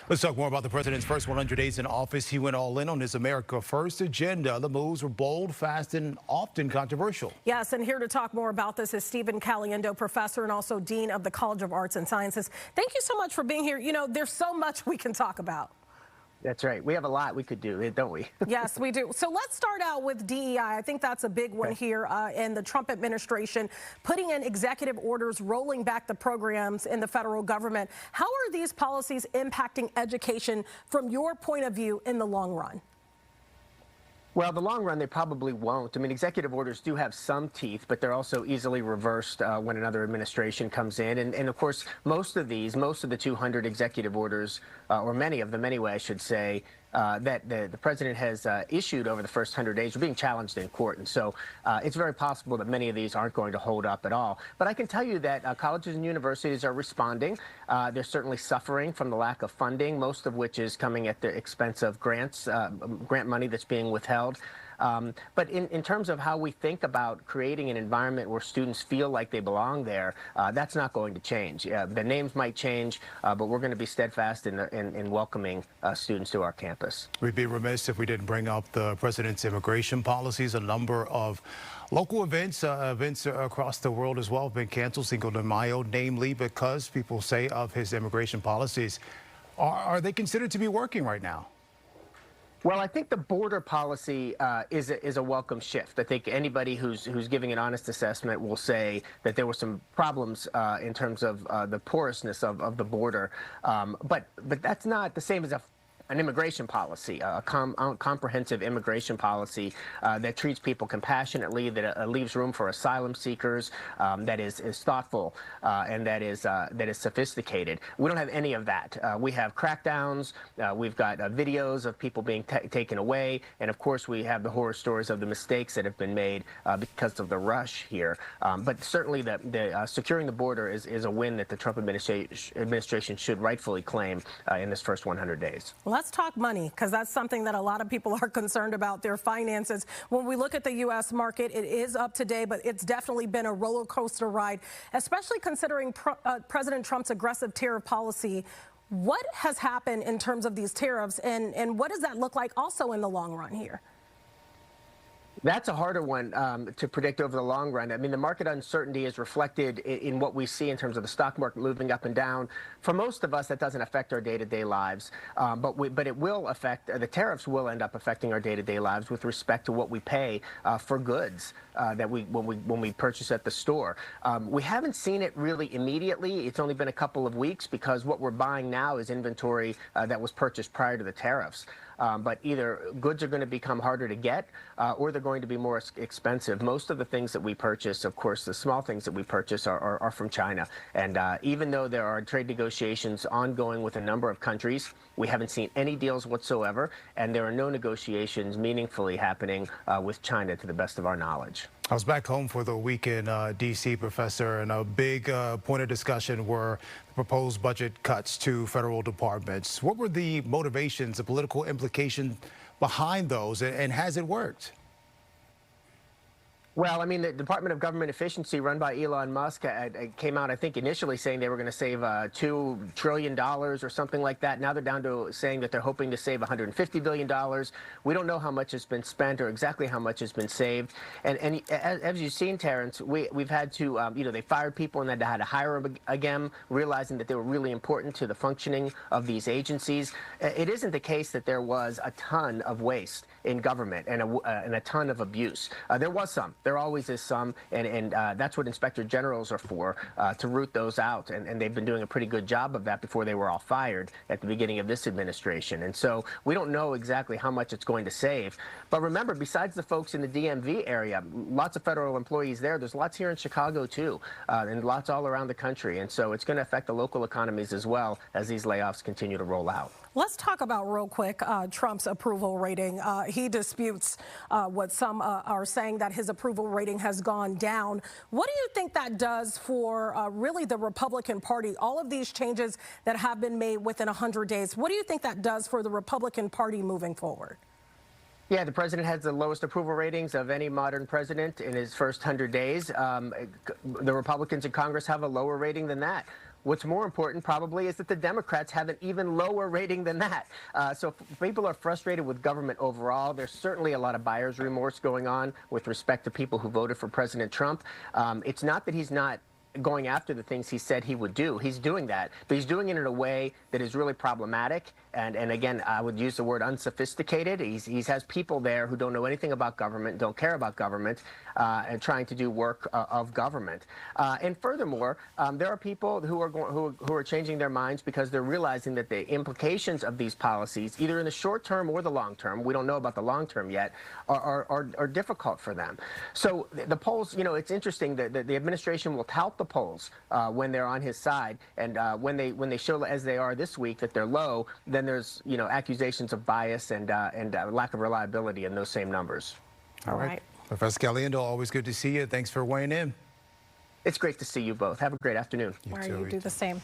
Let's talk more about the president's first 100 days in office. He went all in on his America First agenda. The moves were bold, fast, and often controversial. Yes, and here to talk more about this is Maynard Caliendo, professor and also dean of the College of Arts and Sciences. Thank you so much for being here. You know, there's so much we can talk about. That's right. We have a lot we could do, don't we? Yes, we do. So let's start out with DEI. I think that's a big one here in the Trump administration, putting in executive orders, rolling back the programs in the federal government. How are these policies impacting education from your point of view in the long run? Well, the long run, they probably won't. I mean, executive orders do have some teeth, but they're also easily reversed when another administration comes in. And of course, most of the 200 executive orders, or many of them anyway, I should say, that the president has issued over the first 100 days are being challenged in court. And so it's very possible that many of these aren't going to hold up at all. But I can tell you that colleges and universities are responding. They're certainly suffering from the lack of funding, most of which is coming at the expense of grants, grant money that's being withheld. But in terms of how we think about creating an environment where students feel like they belong there, that's not going to change. The names might change, but we're going to be steadfast in welcoming students to our campus. We'd be remiss if we didn't bring up the president's immigration policies. A number of local events across the world as well have been canceled, Cinco de Mayo, namely because people say of his immigration policies. Are they considered to be working right now? Well, I think the border policy is a welcome shift. I think anybody who's giving an honest assessment will say that there were some problems in terms of the porousness of the border, but that's not the same as an immigration policy, a comprehensive immigration policy that treats people compassionately, that leaves room for asylum seekers, that is thoughtful and that is sophisticated. We don't have any of that. We have crackdowns. We've got videos of people being taken away, and of course we have the horror stories of the mistakes that have been made because of the rush here. But certainly, the securing the border is a win that the Trump administration should rightfully claim in this first 100 days. Let's talk money, because that's something that a lot of people are concerned about, their finances. When we look at the U.S. market, it is up today, but it's definitely been a roller coaster ride, especially considering President Trump's aggressive tariff policy. What has happened in terms of these tariffs, and what does that look like also in the long run here? That's a harder one to predict over the long run. I mean, the market uncertainty is reflected in what we see in terms of the stock market moving up and down. For most of us, that doesn't affect our day-to-day lives, but it will affect, the tariffs will end up affecting our day-to-day lives with respect to what we pay for goods that when we purchase at the store. We haven't seen it really immediately. It's only been a couple of weeks because what we're buying now is inventory that was purchased prior to the tariffs. But either goods are going to become harder to get or they're going to be more expensive. Most of the things that we purchase, of course, the small things that we purchase are from China. And even though there are trade negotiations ongoing with a number of countries, we haven't seen any deals whatsoever, and there are no negotiations meaningfully happening with China to the best of our knowledge. I was back home for the week in D.C., Professor, and a big point of discussion were the proposed budget cuts to federal departments. What were the motivations, the political implications behind those, and has it worked? Well, I mean, the Department of Government Efficiency run by Elon Musk came out, I think, initially saying they were going to save $2 trillion or something like that. Now they're down to saying that they're hoping to save $150 billion. We don't know how much has been spent or exactly how much has been saved. And as you've seen, Terrence, we've had to, they fired people and then they had to hire them again, realizing that they were really important to the functioning of these agencies. It isn't the case that there was a ton of waste in government and a ton of abuse. There was some. There always is some, and that's what inspector generals are for, to root those out. And they've been doing a pretty good job of that before they were all fired at the beginning of this administration. And so we don't know exactly how much it's going to save. But remember, besides the folks in the DMV area, lots of federal employees there. There's lots here in Chicago, too, and lots all around the country. And so it's going to affect the local economies as well as these layoffs continue to roll out. Let's talk about real quick Trump's approval rating. He disputes what some are saying, that his approval rating has gone down. What do you think that does for really the Republican Party? All of these changes that have been made within 100 days, what do you think that does for the Republican Party moving forward? Yeah, the president has the lowest approval ratings of any modern president in his first 100 days. The Republicans in Congress have a lower rating than that. What's more important probably is that the Democrats have an even lower rating than that. So people are frustrated with government overall. There's certainly a lot of buyer's remorse going on with respect to people who voted for President Trump. It's not that he's not going after the things he said he would do. He's doing that, but he's doing it in a way that is really problematic. And again, I would use the word unsophisticated. He has people there who don't know anything about government, don't care about government, and trying to do work of government. And furthermore, there are people who are changing their minds because they're realizing that the implications of these policies, either in the short term or the long term, we don't know about the long term yet, are difficult for them. So the polls, you know, it's interesting that the administration will tout the polls when they're on his side, and when they show, as they are this week, that they're low, then there's, you know, accusations of bias and lack of reliability in those same numbers. All right. Professor Caliendo, always good to see you. Thanks for weighing in. It's great to see you both. Have a great afternoon. You do the same.